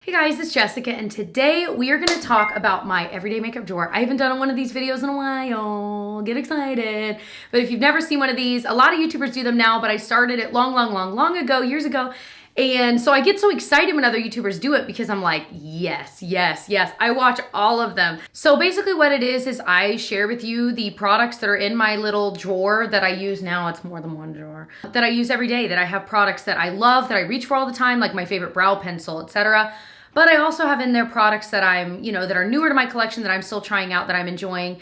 Hey guys, it's Jessica, and today we are going to talk about my everyday makeup drawer. I haven't done one of these videos in a while. Get excited. But if you've never seen one of these, a lot of YouTubers do them now, but I started it long ago, years ago. And so I get so excited when other YouTubers do it because I'm like, yes. I watch all of them. So basically what it is I share with you the products that are in my little drawer that I use now. It's more than one drawer. That I use every day, that I have products that I love, that I reach for all the time, like my favorite brow pencil, etc. But I also have in there products that I'm, that are newer to my collection that I'm still trying out, that I'm enjoying.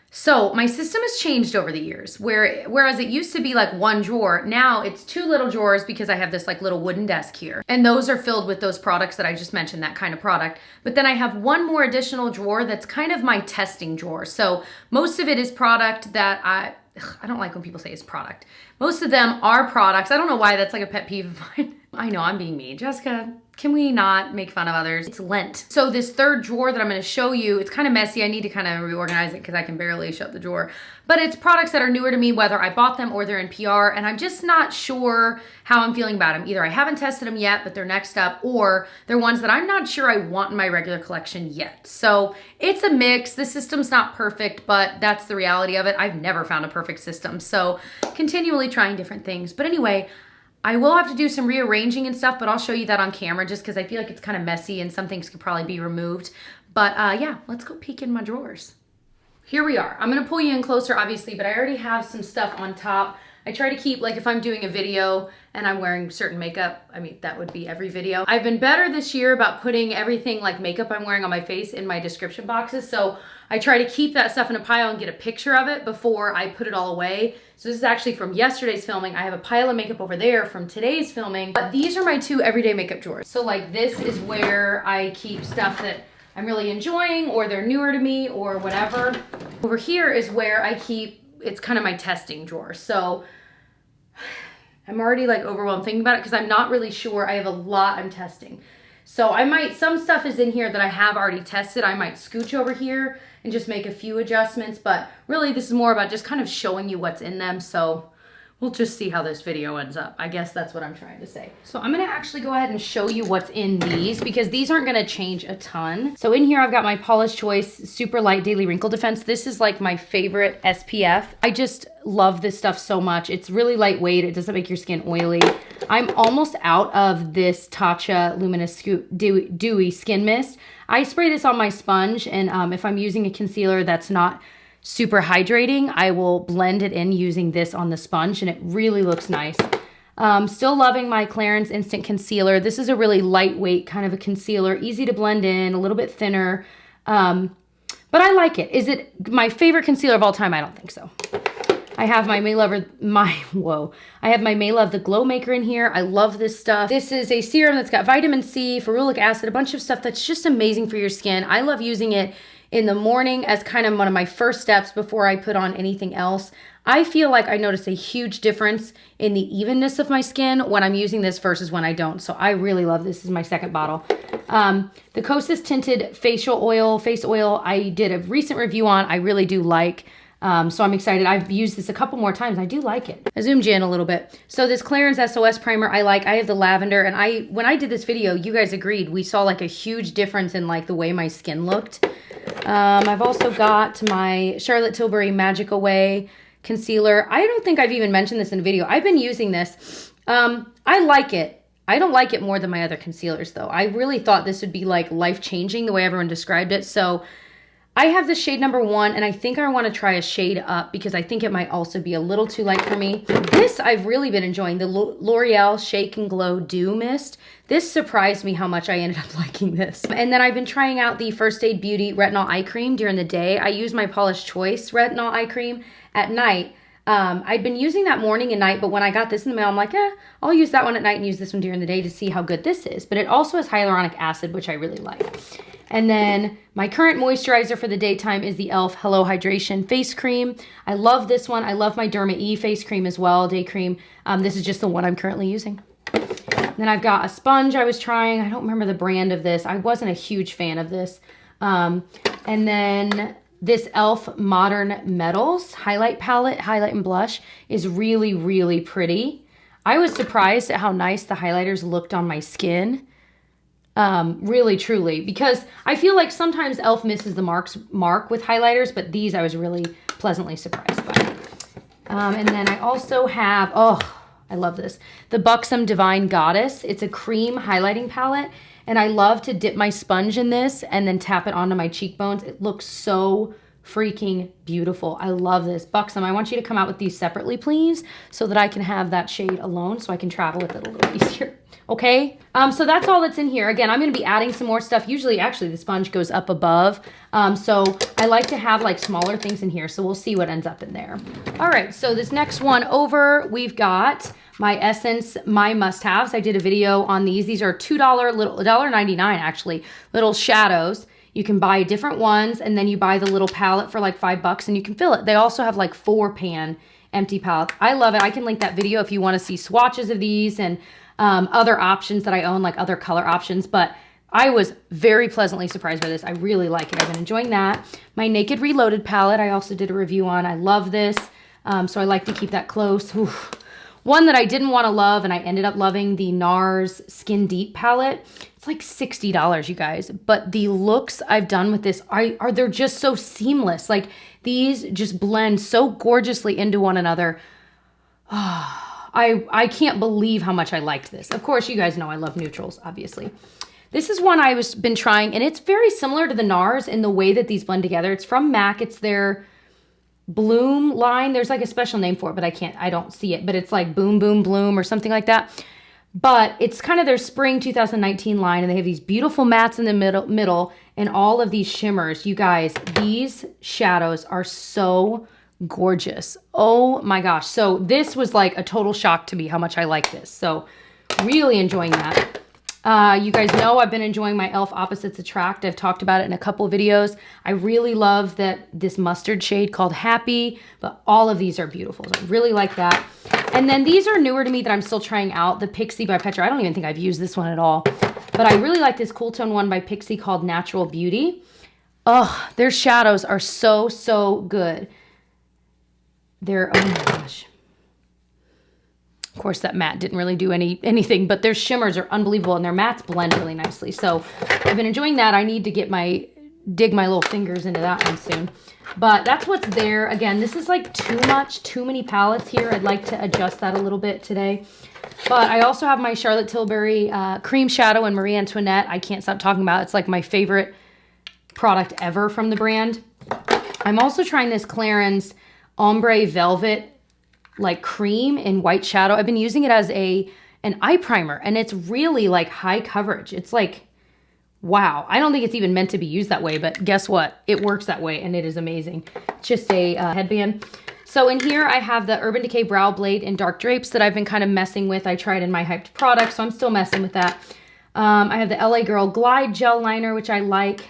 So my system has changed over the years, whereas it used to be like one drawer, now it's two little drawers because I have this like little wooden desk here. And those are filled with those products that I just mentioned, that kind of product. But then I have one more additional drawer that's kind of my testing drawer. So most of it is product that I don't like when people say it's product. Most of them are products. I don't know why that's like a pet peeve of mine. I know I'm being mean. Jessica, can we not make fun of others? It's Lent. So this third drawer that I'm gonna show you, it's kind of messy. I need to kind of reorganize it because I can barely shut the drawer. But it's products that are newer to me, whether I bought them or they're in PR, and I'm just not sure how I'm feeling about them. Either I haven't tested them yet, but they're next up, or they're ones that I'm not sure I want in my regular collection yet. So it's a mix. The system's not perfect, but that's the reality of it. I've never found a perfect system. So continually trying different things. But anyway, I will have to do some rearranging and stuff, but I'll show you that on camera just because I feel like it's kind of messy and some things could probably be removed. But yeah, let's go peek in my drawers. Here we are. I'm gonna pull you in closer, obviously, but I already have some stuff on top. I try to keep, like if I'm doing a video and I'm wearing certain makeup, I mean, that would be every video. I've been better this year about putting everything like makeup I'm wearing on my face in my description boxes. So I try to keep that stuff in a pile and get a picture of it before I put it all away. So this is actually from yesterday's filming. I have a pile of makeup over there from today's filming, but these are my two everyday makeup drawers. So like this is where I keep stuff that I'm really enjoying or they're newer to me or whatever. Over here is where I keep, it's kind of my testing drawer. So I'm already like overwhelmed thinking about it because I'm not really sure. I have a lot I'm testing. So I might, some stuff is in here that I have already tested. I might scooch over here and just make a few adjustments, but really this is more about just kind of showing you what's in them. So we'll just see how this video ends up. I guess that's what I'm trying to say. So I'm gonna actually go ahead and show you what's in these because these aren't gonna change a ton. So in here I've got my Paula's Choice Super Light Daily Wrinkle Defense. This is like my favorite SPF. I just love this stuff so much. It's really lightweight. It doesn't make your skin oily. I'm almost out of this Tatcha Luminous Dewy Skin Mist. I spray this on my sponge, and if I'm using a concealer that's not super hydrating, I will blend it in using this on the sponge, and it really looks nice. Still loving my Clarins Instant Concealer. This is a really lightweight kind of a concealer, easy to blend in, a little bit thinner, but I like it. Is it my favorite concealer of all time? I don't think so. I have my I have my May Love the Glow Maker in here. I love this stuff. This is a serum that's got vitamin C, ferulic acid, a bunch of stuff that's just amazing for your skin. I love using it in the morning as kind of one of my first steps before I put on anything else. I feel like I notice a huge difference in the evenness of my skin when I'm using this versus when I don't. So I really love this. This is my second bottle. The Kosas Tinted Face Oil, I did a recent review on. I really do like. So I'm excited. I've used this a couple more times. I do like it. I zoomed you in a little bit. So this Clarins SOS primer I like. I have the lavender, and when I did this video, you guys agreed. We saw like a huge difference in like the way my skin looked. I've also got my Charlotte Tilbury Magic Away concealer. I don't think I've even mentioned this in a video. I've been using this. I like it. I don't like it more than my other concealers though. I really thought this would be like life-changing the way everyone described it. So I have the shade number 1, and I think I want to try a shade up because I think it might also be a little too light for me. This I've really been enjoying, the L'Oreal Shake and Glow Dew Mist. This surprised me how much I ended up liking this. And then I've been trying out the First Aid Beauty Retinol Eye Cream during the day. I use my Paula's Choice Retinol Eye Cream at night. I'd been using that morning and night, but when I got this in the mail, I'm like, I'll use that one at night and use this one during the day to see how good this is. But it also has hyaluronic acid, which I really like. And then my current moisturizer for the daytime is the e.l.f. Hello Hydration Face Cream. I love this one. I love my Derma E face cream as well, day cream. This is just the one I'm currently using. Then I've got a sponge I was trying. I don't remember the brand of this. I wasn't a huge fan of this. And then this e.l.f. Modern Metals highlight palette, highlight and blush, is really, really pretty. I was surprised at how nice the highlighters looked on my skin. Really, truly, because I feel like sometimes e.l.f. misses the mark with highlighters, but these I was really pleasantly surprised by. And then I also have, oh, I love this, the Buxom Divine Goddess. It's a cream highlighting palette, and I love to dip my sponge in this and then tap it onto my cheekbones. It looks so freaking beautiful. I love this. Buxom, I want you to come out with these separately, please, so that I can have that shade alone so I can travel with it a little easier. Okay, so that's all that's in here. Again, I'm going to be adding some more stuff. Usually, actually, the sponge goes up above. So I like to have like smaller things in here. So we'll see what ends up in there. All right, so this next one over, we've got my Essence, my must-haves. I did a video on these. These are $2, little $1.99 actually, little shadows. You can buy different ones, and then you buy the little palette for like $5 and you can fill it. They also have like 4-pan empty palettes. I love it. I can link that video if you want to see swatches of these and other options that I own, like other color options. But I was very pleasantly surprised by this. I really like it. I've been enjoying that. My Naked Reloaded palette, I also did a review on. I love this. So I like to keep that close. Oof. One that I didn't want to love, and I ended up loving, the NARS Skin Deep palette. It's like $60, you guys. But the looks I've done with this they're just so seamless. Like, these just blend so gorgeously into one another. I can't believe how much I liked this. Of course, you guys know I love neutrals, obviously. This is one I've been trying, and it's very similar to the NARS in the way that these blend together. It's from MAC. It's their Bloom line. There's like a special name for it, but I don't see it. But it's like Boom Boom Bloom or something like that. But it's kind of their spring 2019 line, and they have these beautiful mattes in the middle and all of these shimmers. You guys, these shadows are so gorgeous. Oh my gosh. So this was like a total shock to me how much I like this. So really enjoying that. You guys know I've been enjoying my e.l.f. Opposites Attract. I've talked about it in a couple of videos. I really love this mustard shade called Happy, but all of these are beautiful. So I really like that. And then these are newer to me that I'm still trying out. The Pixie by Petra. I don't even think I've used this one at all, but I really like this cool tone one by Pixie called Natural Beauty. Oh, their shadows are so, so good. Oh my gosh. Of course, that matte didn't really do anything, but their shimmers are unbelievable, and their mattes blend really nicely. So I've been enjoying that. I need to dig my little fingers into that one soon. But that's what's there. Again, this is like too many palettes here. I'd like to adjust that a little bit today. But I also have my Charlotte Tilbury Cream Shadow and Marie Antoinette. I can't stop talking about it. It's like my favorite product ever from the brand. I'm also trying this Clarins Ombre Velvet like cream in white shadow. I've been using it as an eye primer, and it's really like high coverage. It's like, wow. I don't think it's even meant to be used that way, but guess what? It works that way, and it is amazing. It's just a headband. So in here, I have the Urban Decay Brow Blade in Dark Drapes that I've been kind of messing with. I tried in my hyped product, so I'm still messing with that. I have the LA Girl Glide Gel Liner, which I like.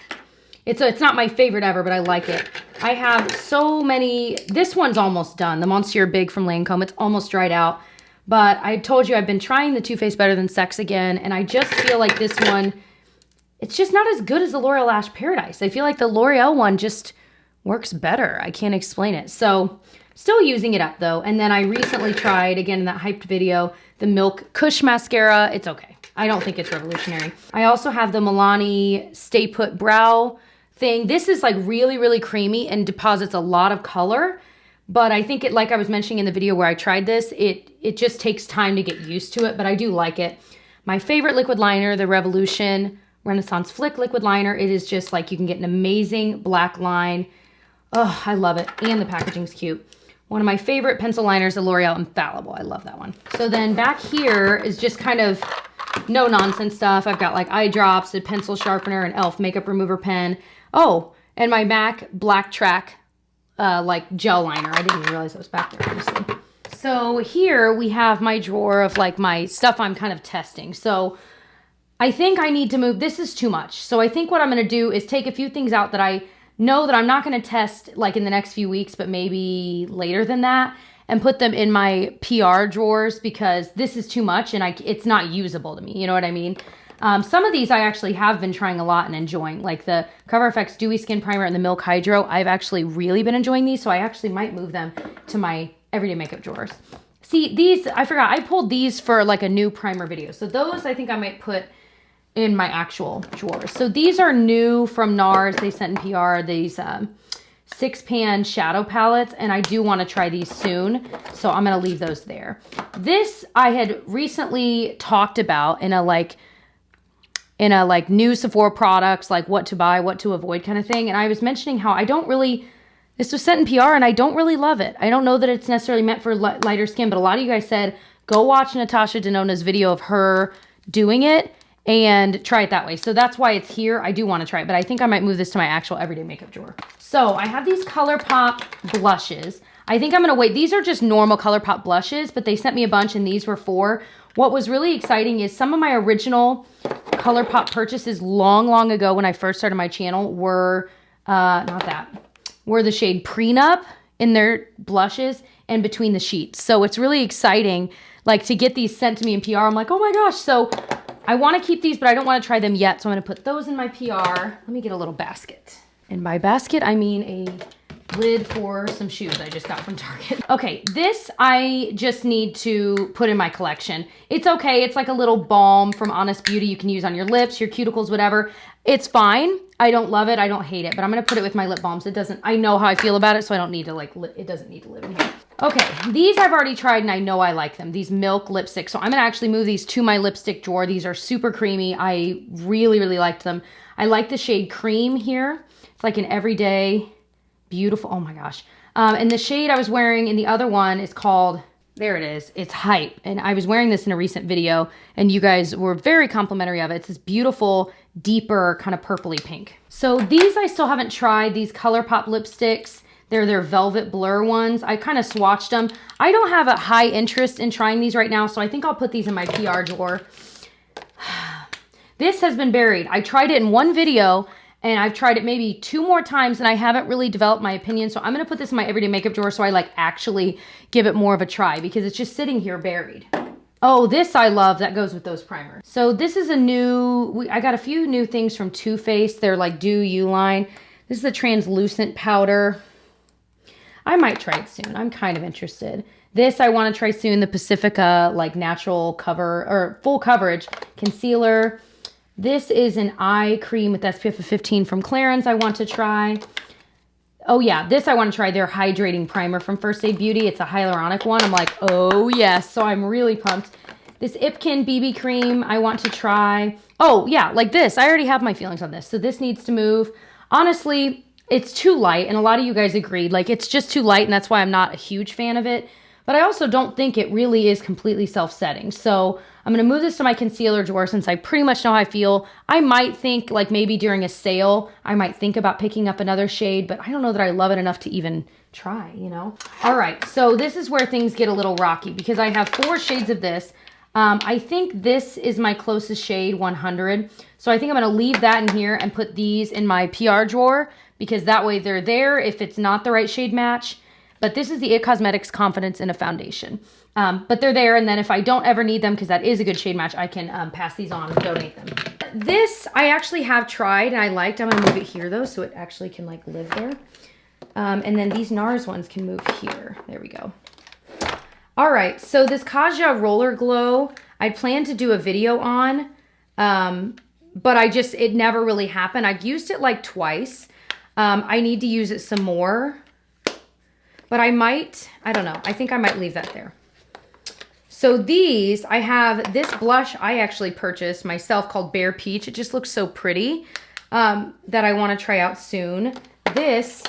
It's not my favorite ever, but I like it. I have so many. This one's almost done. The Monsieur Big from Lancome. It's almost dried out. But I told you I've been trying the Too Faced Better Than Sex again, and I just feel like this one, it's just not as good as the L'Oreal Lash Paradise. I feel like the L'Oreal one just works better. I can't explain it. So still using it up though. And then I recently tried, again in that hyped video, the Milk Kush Mascara. It's okay. I don't think it's revolutionary. I also have the Milani Stay Put Brow thing. This is like really, really creamy and deposits a lot of color. But I think like I was mentioning in the video where I tried this, it just takes time to get used to it, but I do like it. My favorite liquid liner, the Revolution Renaissance Flick liquid liner. It is just like you can get an amazing black line. Oh, I love it. And the packaging's cute. One of my favorite pencil liners, the L'Oreal Infallible. I love that one. So then back here is just kind of no nonsense stuff. I've got like eye drops, a pencil sharpener, an e.l.f. makeup remover pen. Oh, and my MAC Black Track like gel liner. I didn't even realize that was back there, honestly. So here we have my drawer of like my stuff I'm kind of testing. So I think I need to move. This is too much. So I think what I'm going to do is take a few things out that I know that I'm not going to test like in the next few weeks, but maybe later than that, and put them in my PR drawers because this is too much and it's not usable to me. You know what I mean? Some of these I actually have been trying a lot and enjoying, like the Cover FX Dewy Skin Primer and the Milk Hydro. I've actually really been enjoying these, so I actually might move them to my everyday makeup drawers. See, these, I forgot, I pulled these for like a new primer video. So those I think I might put in my actual drawers. So these are new from NARS. They sent in PR, these 6-pan shadow palettes, and I do want to try these soon, so I'm going to leave those there. This I had recently talked about in a new Sephora products, like what to buy, what to avoid kind of thing, and I was mentioning how I don't really, this was sent in PR and I don't really love it. I don't know that it's necessarily meant for lighter skin, but a lot of you guys said, go watch Natasha Denona's video of her doing it and try it that way. So that's why it's here. I do want to try it, but I think I might move this to my actual everyday makeup drawer. So I have these ColourPop blushes. I think I'm going to wait. These are just normal ColourPop blushes, but they sent me a bunch and these were 4. What was really exciting is some of my original ColourPop purchases long ago when I first started my channel were, were the shade Prenup in their blushes and Between the Sheets. So it's really exciting, like, to get these sent to me in PR. I'm like, oh my gosh. So I want to keep these, but I don't want to try them yet. So I'm going to put those in my PR. Let me get a little basket. And by basket, I mean a lid for some shoes I just got from Target. Okay, this I just need to put in my collection. It's okay. It's like a little balm from Honest Beauty you can use on your lips, your cuticles, whatever. It's fine. I don't love it. I don't hate it, but I'm going to put it with my lip balms. It doesn't, I know how I feel about it, so I don't need to it doesn't need to live in here. Okay, these I've already tried and I know I like them. These Milk lipsticks. So I'm going to actually move these to my lipstick drawer. These are super creamy. I really liked them. I like the shade Cream here. It's like an everyday, beautiful, oh my gosh. And the shade I was wearing in the other one is called, there it is, it's Hype. And I was wearing this in a recent video and you guys were very complimentary of it. It's this beautiful, deeper, kind of purpley pink. So these I still haven't tried, these ColourPop lipsticks. They're their Velvet Blur ones. I kind of swatched them. I don't have a high interest in trying these right now, so I think I'll put these in my PR drawer. This has been buried. I tried it in one video, and I've tried it maybe 2 more times, and I haven't really developed my opinion, so I'm going to put this in my everyday makeup drawer so I like actually give it more of a try, because it's just sitting here buried. Oh, this I love. That goes with those primers. So this is a new, I got a few new things from Too Faced. They're like Do You line. This is a translucent powder. I might try it soon. I'm kind of interested. This I want to try soon. The Pacifica like natural cover or full coverage concealer. This is an eye cream with SPF of 15 from Clarins I want to try. Oh yeah, this I want to try. Their hydrating primer from First Aid Beauty. It's a hyaluronic one. I'm like, oh yes. So I'm really pumped. This Ipkin BB cream I want to try. Oh yeah, like this. I already have my feelings on this. So this needs to move. Honestly, it's too light, and a lot of you guys agreed. Like, it's just too light, and that's why I'm not a huge fan of it. But I also don't think it really is completely self-setting. So I'm going to move this to my concealer drawer since I pretty much know how I feel. I might think, like, maybe during a sale, I might think about picking up another shade, but I don't know that I love it enough to even try, you know? All right, so this is where things get a little rocky because I have 4 shades of this. I think this is my closest shade, 100. So I think I'm going to leave that in here and put these in my PR drawer, because that way they're there if it's not the right shade match. But this is the IT Cosmetics Confidence in a Foundation. But they're there, and then if I don't ever need them, because that is a good shade match, I can pass these on and donate them. This I actually have tried and I liked. I'm going to move it here though, so it actually can like live there. And then these NARS ones can move here. There we go. All right, so this Kaja Roller Glow, I planned to do a video on, but it never really happened. I've used it like twice. I need to use it some more, but I don't know. I think I might leave that there. So these, I have this blush I actually purchased myself called Bare Peach. It just looks so pretty that I want to try out soon. This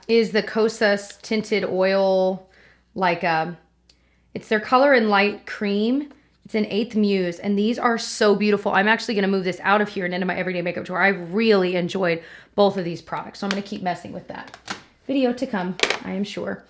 is the Kosas Tinted Oil, like it's their Color and Light Cream. It's an 8th Muse, and these are so beautiful. I'm actually going to move this out of here and into my everyday makeup drawer. I really enjoyed both of these products, so I'm going to keep messing with that. Video to come, I am sure.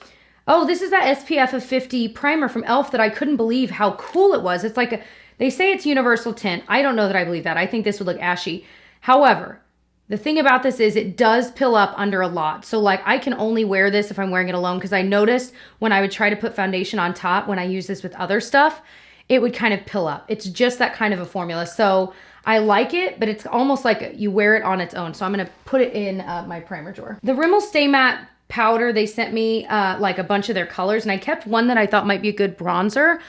Oh, this is that SPF of 50 primer from e.l.f. that I couldn't believe how cool it was. It's like they say it's universal tint. I don't know that I believe that. I think this would look ashy. However, the thing about this is it does pill up under a lot. So like I can only wear this if I'm wearing it alone, because I noticed when I would try to put foundation on top, when I use this with other stuff, it would kind of pill up. It's just that kind of a formula. So I like it, but it's almost like you wear it on its own. So I'm going to put it in my primer drawer. The Rimmel Stay Matte powder, they sent me like a bunch of their colors, and I kept one that I thought might be a good bronzer,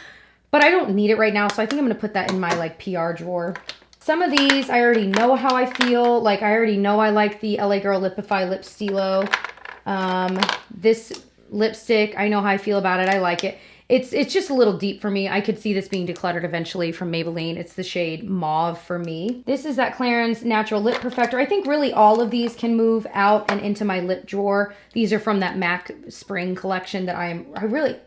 but I don't need it right now. So I think I'm going to put that in my like PR drawer. Some of these, I already know how I feel. Like, I already know I like the LA Girl Lipify Lip Stilo. This lipstick, I know how I feel about it. I like it. It's just a little deep for me. I could see this being decluttered eventually from Maybelline. It's the shade Mauve for me. This is that Clarins Natural Lip Perfector. I think really all of these can move out and into my lip drawer. These are from that MAC Spring collection that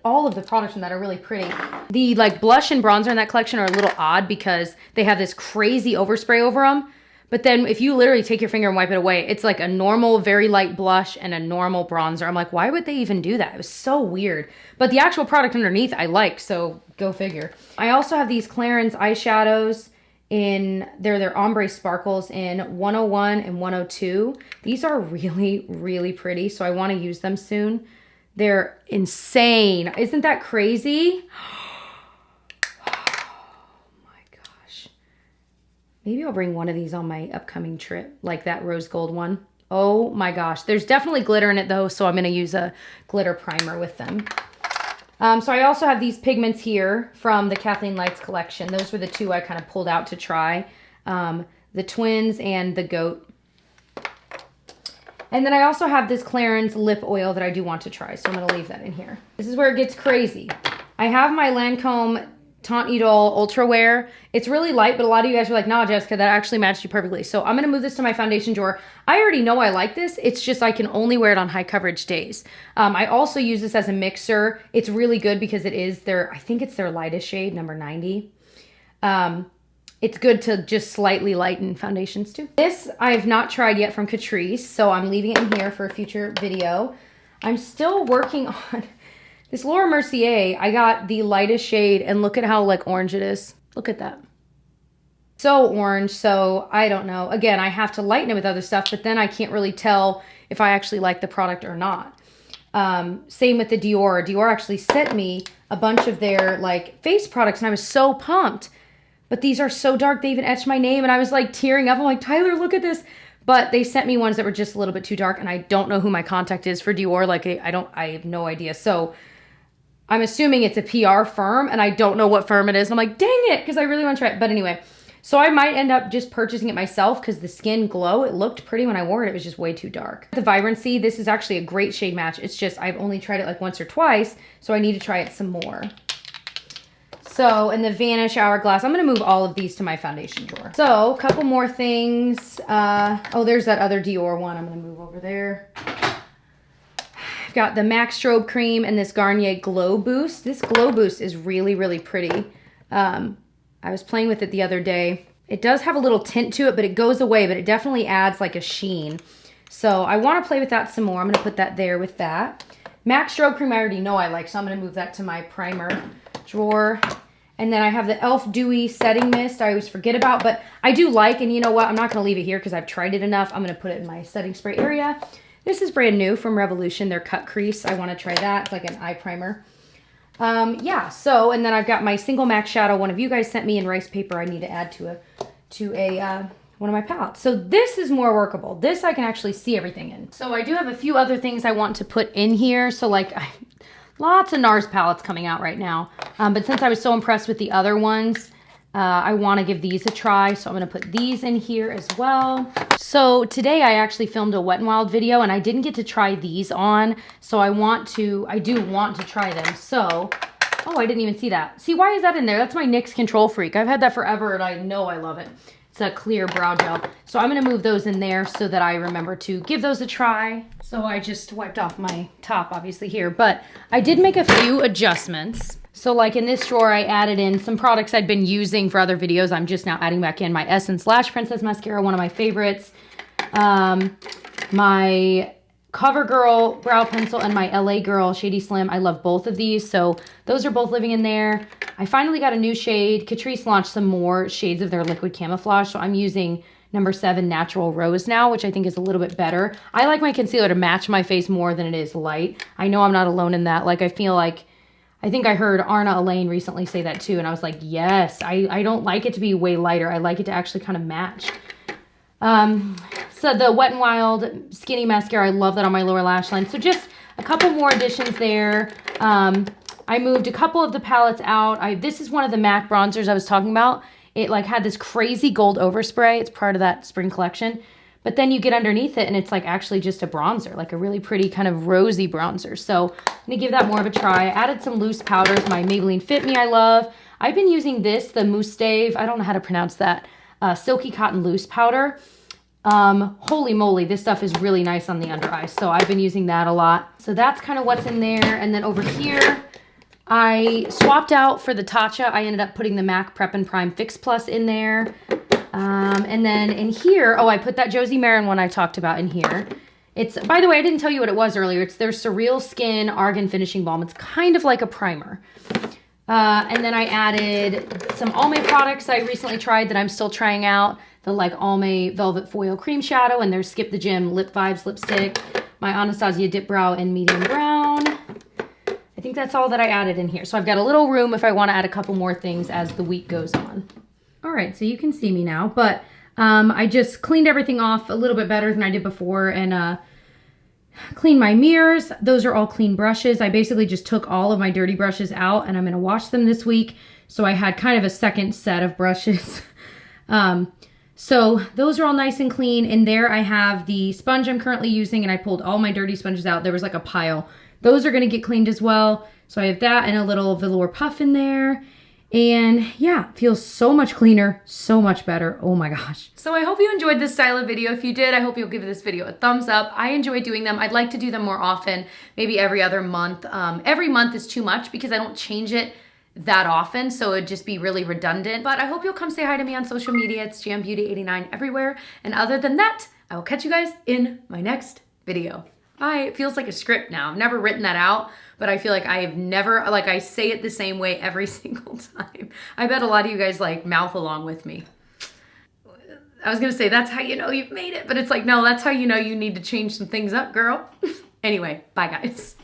all of the products from that are really pretty. The like blush and bronzer in that collection are a little odd because they have this crazy overspray over them. But then if you literally take your finger and wipe it away, it's like a normal, very light blush and a normal bronzer. I'm like, why would they even do that? It was so weird. But the actual product underneath I like, so go figure. I also have these Clarins eyeshadows in, they're their ombre sparkles in 101 and 102. These are really, really pretty, so I want to use them soon. They're insane. Isn't that crazy? Maybe I'll bring one of these on my upcoming trip, like that rose gold one. Oh my gosh. There's definitely glitter in it though, so I'm going to use a glitter primer with them. So I also have these pigments here from the Kathleen Lights collection. Those were the two I kind of pulled out to try. The Twins and the Goat. And then I also have this Clarins lip oil that I do want to try, so I'm going to leave that in here. This is where it gets crazy. I have my Lancome Tante Idole Ultra Wear. It's really light, but a lot of you guys are like, nah, Jessica, that actually matched you perfectly. So I'm going to move this to my foundation drawer. I already know I like this. It's just I can only wear it on high coverage days. I also use this as a mixer. It's really good because it is I think it's their lightest shade, number 90. It's good to just slightly lighten foundations too. This I have not tried yet from Catrice, so I'm leaving it in here for a future video. I'm still working on this Laura Mercier. I got the lightest shade, and look at how like orange it is. Look at that. So orange, so I don't know. Again, I have to lighten it with other stuff, but then I can't really tell if I actually like the product or not. Same with the Dior. Dior actually sent me a bunch of their like face products, and I was so pumped. But these are so dark, they even etched my name, and I was like tearing up. I'm like, Tyler, look at this. But they sent me ones that were just a little bit too dark, and I don't know who my contact is for Dior. Like, I have no idea. So I'm assuming it's a PR firm, and I don't know what firm it is. And I'm like, dang it, because I really want to try it. But anyway, so I might end up just purchasing it myself because the skin glow, it looked pretty when I wore it. It was just way too dark. The Vibrancy, this is actually a great shade match. It's just I've only tried it like once or twice, so I need to try it some more. So, and the Vanish Hourglass, I'm going to move all of these to my foundation drawer. So, a couple more things. Oh, there's that other Dior one. I'm going to move over there. I've got the MAC Strobe Cream and this Garnier Glow Boost. This Glow Boost is really, really pretty. I was playing with it the other day. It does have a little tint to it, but it goes away, but it definitely adds like a sheen. So I want to play with that some more. I'm going to put that there with that. MAC Strobe Cream I already know I like, so I'm going to move that to my primer drawer. And then I have the e.l.f. Dewy Setting Mist I always forget about, but I do like, and you know what? I'm not going to leave it here because I've tried it enough. I'm going to put it in my setting spray area. This is brand new from Revolution, their Cut Crease. I want to try that. It's like an eye primer. Yeah, so, and then I've got my single MAC shadow. One of you guys sent me in rice paper I need to add to one of my palettes. So this is more workable. This I can actually see everything in. So I do have a few other things I want to put in here. So like, lots of NARS palettes coming out right now. But since I was so impressed with the other ones, I want to give these a try. So I'm going to put these in here as well. So today I actually filmed a Wet n Wild video and I didn't get to try these on. So I do want to try them. So, oh, I didn't even see that. See, why is that in there? That's my NYX Control Freak. I've had that forever and I know I love it. It's a clear brow gel. So I'm going to move those in there so that I remember to give those a try. So I just wiped off my top, obviously, here. But I did make a few adjustments. So like in this drawer, I added in some products I'd been using for other videos. I'm just now adding back in my Essence Lash Princess Mascara, one of my favorites. My CoverGirl Brow Pencil and my LA Girl Shady Slim. I love both of these. So those are both living in there. I finally got a new shade. Catrice launched some more shades of their liquid camouflage. So I'm using number 7 Natural Rose now, which I think is a little bit better. I like my concealer to match my face more than it is light. I know I'm not alone in that. Like, I feel like, I think I heard Arna Elaine recently say that too. And I was like, yes, I don't like it to be way lighter. I like it to actually kind of match. So the Wet n Wild Skinny Mascara, I love that on my lower lash line. So just a couple more additions there. I moved a couple of the palettes out. This is one of the MAC bronzers I was talking about. it like had this crazy gold overspray. It's part of that spring collection. But then you get underneath it and it's like actually just a bronzer, like a really pretty kind of rosy bronzer. So I'm gonna give that more of a try. I added some loose powders, my Maybelline Fit Me I love. I've been using this, the Mousse, I don't know how to pronounce that, Silky Cotton Loose Powder. Holy moly, this stuff is really nice on the under eyes. So I've been using that a lot. So that's kind of what's in there. And then over here, I swapped out for the Tatcha. I ended up putting the MAC Prep and Prime Fix Plus in there. And then in here, oh, I put that Josie Maran one I talked about in here. It's, by the way, I didn't tell you what it was earlier. It's their Surreal Skin Argan Finishing Balm. It's kind of like a primer. And then I added some Almay products I recently tried that I'm still trying out. The like Almay Velvet Foil Cream Shadow and their Skip the Gym Lip Vibes Lipstick. My Anastasia Dip Brow in Medium Brown. I think that's all that I added in here. So I've got a little room if I want to add a couple more things as the week goes on. All right, so you can see me now, but I just cleaned everything off a little bit better than I did before and cleaned my mirrors. Those are all clean brushes. I basically just took all of my dirty brushes out and I'm gonna wash them this week. So I had kind of a second set of brushes. So those are all nice and clean. In there I have the sponge I'm currently using and I pulled all my dirty sponges out. There was like a pile. Those are gonna get cleaned as well. So I have that and a little velour puff in there. And yeah, feels so much cleaner, so much better. Oh my gosh. So I hope you enjoyed this style of video. If you did, I hope you'll give this video a thumbs up. I enjoy doing them. I'd like to do them more often, maybe every other month. Every month is too much because I don't change it that often, so it'd just be really redundant. But I hope you'll come say hi to me on social media. It's JamBeauty89 everywhere. And other than that, I will catch you guys in my next video. Bye. It feels like a script now. I've never written that out, but I feel like I have never, like I say it the same way every single time. I bet a lot of you guys like mouth along with me. I was gonna say, that's how you know you've made it, but it's like, no, that's how you know you need to change some things up, girl. Anyway, bye guys.